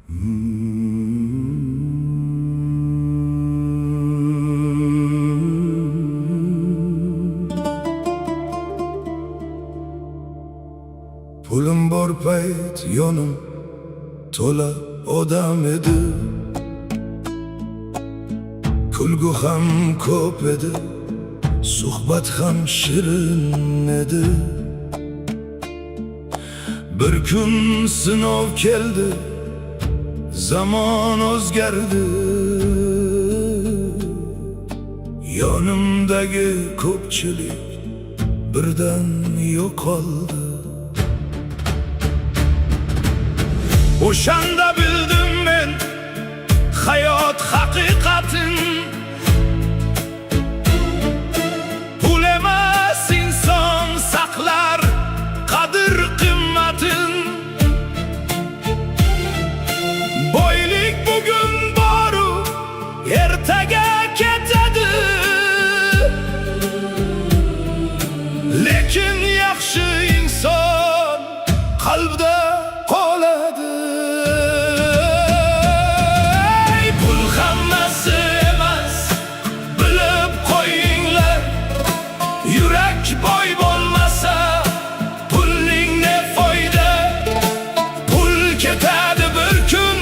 Pulim bor payt yonim to'la odam edi, kulgu ham ko'p edi, suhbat ham shirin edi. Bir kun sinov keldi, zamon o'zgardi, yonimdagi ko'pchilik birdan yo'qoldi. O'shanda bildim men hayot haqiqatin, pul emas inson saqlar qadr qimmatin. Boylik bugun boru ertaga ketadi, lekin yaxshi inson qalbda qoladi. Pul hammasi emas, bilib qo'yinglar, yurak boy bo'lmasa pulning ne foyda. Pul ketadi bir kun,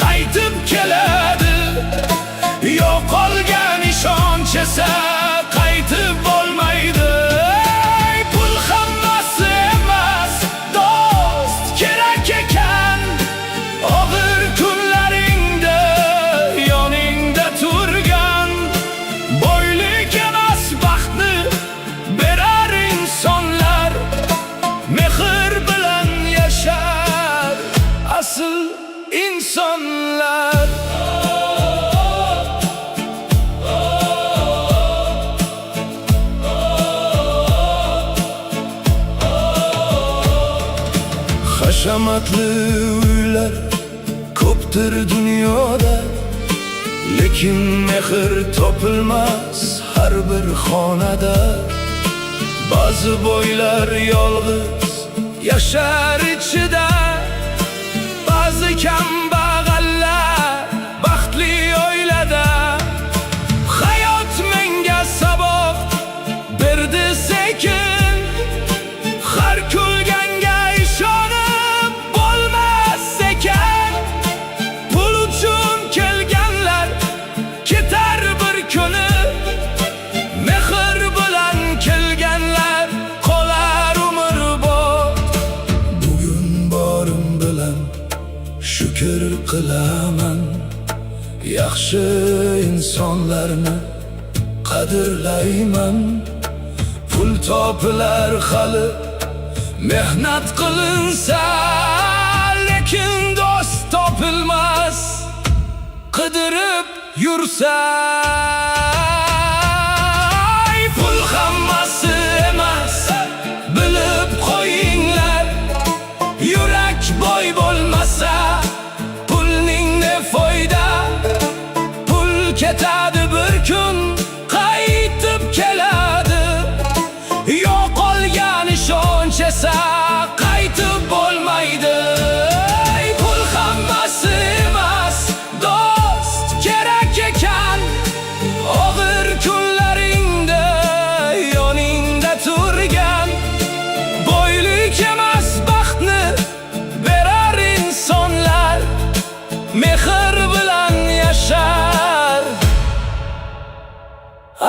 qaytib keladi, yo'qolgan ishonch esa qaytib bo'lmaydi. Pul hammasi emas, do'st kerak ekan, og'ir kunlaringda yoningda turgan. Boylik emas baxtni berar insonlar, mehr bilan yashar asl insonlar. Hashamatli uylar ko'pdir dunyoda, lekin mehr topilmas har bir xonada. Ba'zi boylar yolg'iz yashar ichida, ba'zi kambag'allar baxtli oilada. Hayot menga saboq berdi sekin, har kulganga ishonib bo'lmas ekan. Pul uchun kelganlar ketar bir kuni, mehr bilan kelganlar qolar umrbod. Bugun borim bilan shukr qilaman, yaxshi insonlarni qadrlayman. Pul topilar hali mehnat qilinsa, lekin do'st topilmas qidirib yursa. Pul hammasi emas, bilib qo'yinglar, yurak boy bo'lmasa pulning ne foyda. Pul ketadi bir kun, qaytib keladi, yo'qolgan ishonch esa qaytib bo'lmaydi. Pul hammasi emas, do'st kerak ekan, og'ir kunlaringda yoningda turgan. Boylik emas baxtni berar insonlar, mehr bilan yashar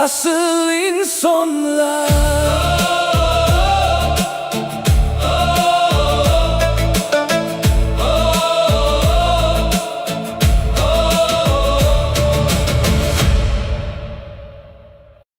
asl insonlar.